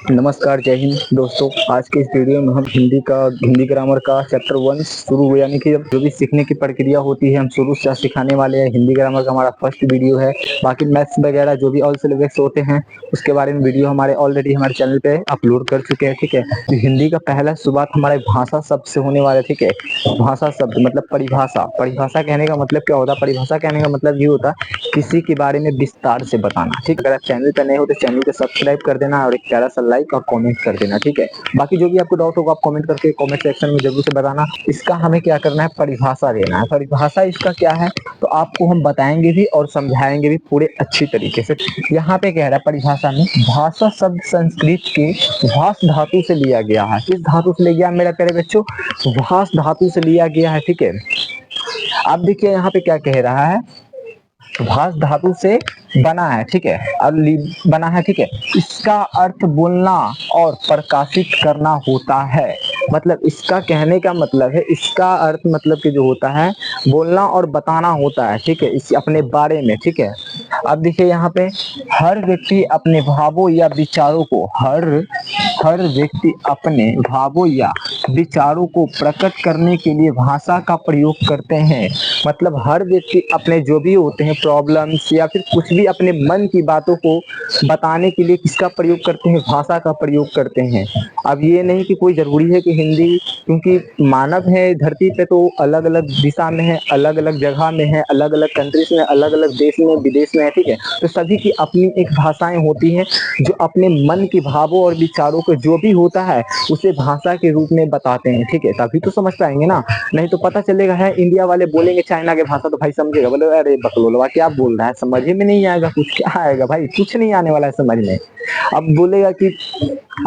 नमस्कार, जय हिंद दोस्तों। आज के इस वीडियो में हम हिंदी ग्रामर का चैप्टर 1 शुरू हुआ, यानी कि जो भी सीखने की प्रक्रिया होती है हम शुरू से सिखाने वाले हैं। हिंदी ग्रामर का हमारा फर्स्ट वीडियो है। बाकी मैथ्स वगैरह जो भी ऑल सिलेबस होते हैं उसके बारे में वीडियो ऑलरेडी हमारे चैनल पे अपलोड कर चुके हैं। ठीक है, तो हिंदी का पहला शुरुआत हमारे भाषा शब्द से होने वाला है। ठीक है, भाषा शब्द मतलब परिभाषा। परिभाषा कहने का मतलब क्या होता है? परिभाषा कहने का मतलब ये होता है किसी के बारे में विस्तार से बताना। ठीक है, अगर आप चैनल पर नए हो तो चैनल को सब्सक्राइब कर देना और एक प्यारा सा लाइक और कमेंट कर देना। ठीक है, बाकी जो भी आपको डाउट होगा आप कमेंट करके कमेंट सेक्शन में जरूर से बताना। इसका हमें क्या करना है? परिभाषा देना है। परिभाषा इसका क्या है तो आपको हम बताएंगे भी और समझाएंगे भी पूरे अच्छी तरीके से। यहाँ पे कह रहा है परिभाषा में, भाषा शब्द संस्कृत के भाष धातु से लिया गया है। किस धातु से लिया गया मेरे प्यारे बच्चों? भाष धातु से लिया गया है। ठीक है, अब देखिए यहाँ पे क्या कह रहा है, भाष धातु से बना है। ठीक है, अब बना है। ठीक है, इसका अर्थ बोलना और प्रकाशित करना होता है। मतलब इसका कहने का मतलब है, इसका अर्थ मतलब कि जो होता है बोलना और बताना होता है। ठीक है, इस अपने बारे में। ठीक है, अब देखिए यहाँ पे हर व्यक्ति अपने भावों या विचारों को हर व्यक्ति अपने भावों या विचारों को प्रकट करने के लिए भाषा का प्रयोग करते हैं। मतलब हर व्यक्ति अपने जो भी होते हैं प्रॉब्लम्स या फिर कुछ भी अपने मन की बातों को बताने के लिए किसका प्रयोग करते हैं? भाषा का प्रयोग करते हैं। अब ये नहीं कि कोई जरूरी है कि हिंदी, क्योंकि मानव है धरती पे तो अलग अलग दिशा में है, अलग अलग जगह में है, अलग अलग कंट्रीज में, अलग अलग देश में, विदेश में है। ठीक है, तो सभी की अपनी एक भाषाएं होती हैं जो अपने मन के भावों और विचारों को जो भी होता है उसे भाषा के रूप में बताते हैं। ठीक है, तभी तो समझ पाएंगे ना, नहीं तो पता चलेगा है इंडिया वाले बोलेंगे चाइना के भाषा तो भाई समझेगा, बोले अरे बकलोलवा क्या बोल रहा है, समझ में नहीं आएगा। कुछ क्या आएगा भाई, कुछ नहीं आने वाला है समझ में। अब बोलेगा कि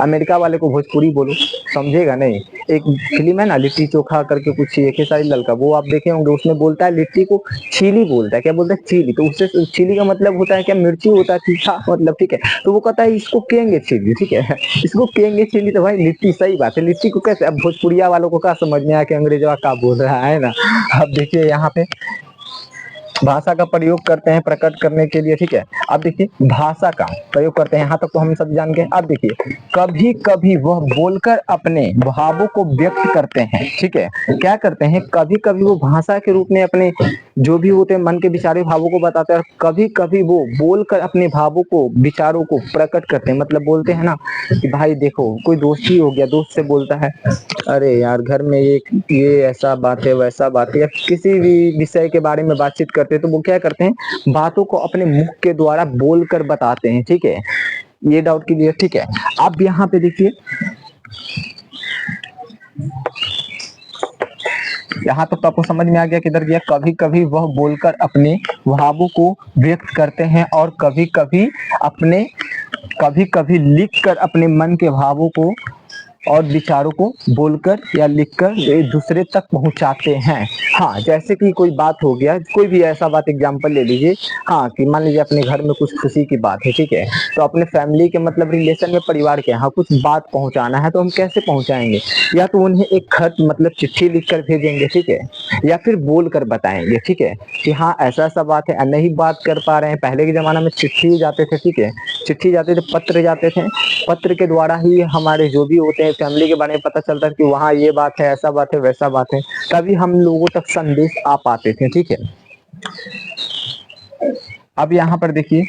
अमेरिका वाले को भोजपुरी बोलो, समझेगा नहीं। एक फिल्म है ना लिट्टी चोखा करके, कुछ ये खेसारी लाल का, वो आप देखे होंगे, उसमें बोलता है लिट्टी को चीली बोलता है। क्या बोलता है? चीली। तो उससे चीली का मतलब होता है क्या? मिर्ची होता है, तीखा मतलब। ठीक है, तो वो कहता है इसको केंगे चीली। ठीक है, इसको केंगे चीली। तो भाई लिट्टी, सही बात है, लिट्टी को कैसे? अब भोजपुरिया वालों को क्या समझ में आया कि अंग्रेजवा क्या बोल रहा है ना। अब देखिए यहाँ पे भाषा का प्रयोग करते हैं प्रकट करने के लिए। ठीक है, अब देखिए भाषा का प्रयोग करते हैं, यहाँ तक तो हम सब जान गए। अब देखिए कभी कभी वह बोलकर अपने भावों को व्यक्त करते हैं। ठीक है, क्या करते हैं? कभी कभी वो भाषा के रूप में अपने जो भी होते हैं मन के विचारे भावों को बताते हैं, कभी कभी वो बोलकर अपने भावों को विचारों को प्रकट करते हैं। मतलब बोलते हैं ना कि भाई देखो, कोई दोस्त ही हो गया, दोस्त से बोलता है अरे यार घर में ये ऐसा बात है वैसा बात है, या किसी भी विषय के बारे में बातचीत करते हैं तो वो क्या करते हैं? बातों को अपने मुख के द्वारा बोलकर बताते हैं। ठीक है, ये डाउट क्लियर? ठीक है, अब यहाँ पे देखिए, यहाँ तक तो आपको समझ में आ गया किधर गया। कभी कभी वह बोलकर अपने भावों को व्यक्त करते हैं और कभी कभी लिखकर अपने मन के भावों को और विचारों को बोलकर या लिखकर एक दूसरे तक पहुंचाते हैं। हाँ, जैसे कि कोई बात हो गया, कोई भी ऐसा बात एग्जांपल ले लीजिए। हाँ, कि मान लीजिए अपने घर में कुछ खुशी की बात है। ठीक है, तो अपने फैमिली के मतलब रिलेशन में, परिवार के यहाँ कुछ बात पहुंचाना है तो हम कैसे पहुंचाएंगे? या तो उन्हें एक खत मतलब चिट्ठी लिख कर भेजेंगे। ठीक है, या फिर बोल कर बताएंगे। ठीक है, कि हाँ ऐसा ऐसा बात है, नहीं बात कर पा रहे हैं। पहले के जमाना में चिट्ठी जाते थे। ठीक है, चिट्ठी जाते थे, पत्र जाते थे, पत्र के द्वारा ही हमारे जो भी होते हैं फैमिली के बारे में पता चलता है कि वहाँ ये बात है, ऐसा बात है, वैसा बात है, तभी हम लोगों तक संदेश आ पाते थे। ठीक है, अब यहाँ पर देखिए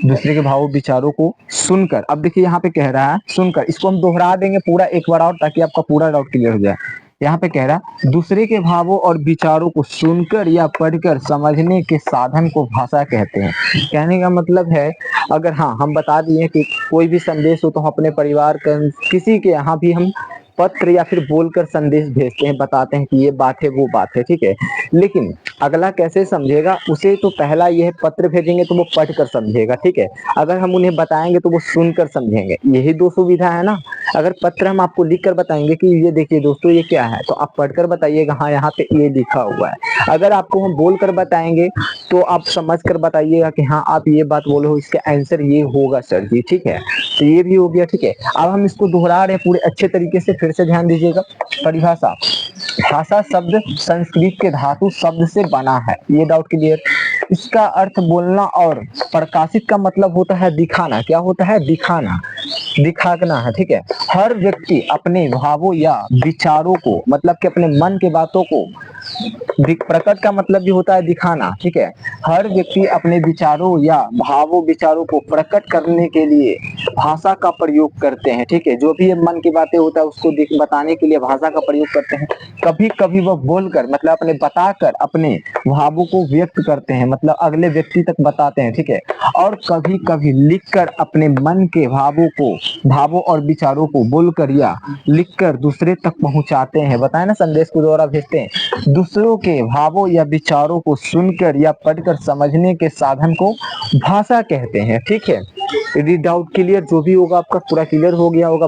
दूसरे के भावों विचारों को सुनकर। अब देखिए यहाँ पे कह रहा है सुनकर, इसको हम दोहरा देंगे पूरा एक बार और ताकि आपका पूरा डाउट क्लियर हो जाए। यहाँ पे कह रहा है दूसरे के भावों और विचारों को सुनकर या पढ़कर समझने के साधन को भाषा कहते हैं। कहने का मतलब है, अगर हाँ हम बता दिए कि कोई भी संदेश हो तो हम अपने परिवार का किसी के यहाँ भी हम पत्र या फिर बोलकर संदेश भेजते हैं, बताते हैं कि ये बात है वो बात है। ठीक है, लेकिन अगला कैसे समझेगा उसे? तो पहला ये है, पत्र भेजेंगे तो वो पढ़कर समझेगा। ठीक है, अगर हम उन्हें बताएंगे तो वो सुनकर समझेंगे। यही दो सुविधा है ना। अगर पत्र हम आपको लिख कर बताएंगे कि ये देखिए दोस्तों ये क्या है, तो आप पढ़कर बताइएगा हाँ यहाँ पे ये लिखा हुआ है। अगर आपको हम बोल कर बताएंगे तो आप समझ कर बताइएगा कि हाँ आप ये बात बोलो, इसका आंसर ये होगा सर जी। ठीक है, तो ये भी हो गया। ठीक है, अब हम इसको दोहरा रहे हैं पूरे अच्छे तरीके से, फिर से ध्यान दीजिएगा। परिभाषा, भाषा शब्द संस्कृत के धातु शब्द से बना है। ये डाउट क्लियर? इसका अर्थ बोलना और प्रकाशित का मतलब होता है दिखाना। क्या होता है? दिखाना, दिखाना है। ठीक है, हर व्यक्ति अपने भावों या विचारों को, मतलब कि अपने मन के बातों को, प्रकट का मतलब भी होता है दिखाना। ठीक है, हर व्यक्ति अपने विचारों या भावों विचारों को प्रकट करने के लिए भाषा का प्रयोग करते हैं। ठीक है, जो भी ये मन की बातें होता है उसको बताने के लिए भाषा का प्रयोग करते हैं। कभी कभी वह बोलकर, मतलब अपने बताकर अपने भावों को व्यक्त करते हैं, मतलब अगले व्यक्ति तक बताते हैं। ठीक है, और कभी कभी लिखकर अपने मन के भावों और विचारों को बोलकर या लिखकर दूसरे तक पहुंचाते हैं। बताए ना, संदेश के द्वारा भेजते हैं। दूसरों के भावों या विचारों को सुनकर या पढ़कर समझने के साधन को भाषा कहते हैं। ठीक है, यदि डाउट क्लियर जो भी होगा आपका पूरा क्लियर हो गया होगा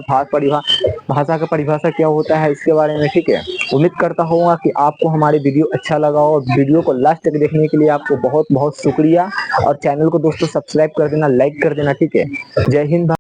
भाषा का परिभाषा क्या होता है इसके बारे में। ठीक है, उम्मीद करता हूँ कि आपको हमारे वीडियो अच्छा लगा हो, और वीडियो को लास्ट तक देखने के लिए आपको बहुत बहुत शुक्रिया। और चैनल को दोस्तों सब्सक्राइब कर देना, लाइक कर देना। ठीक है, जय हिंद।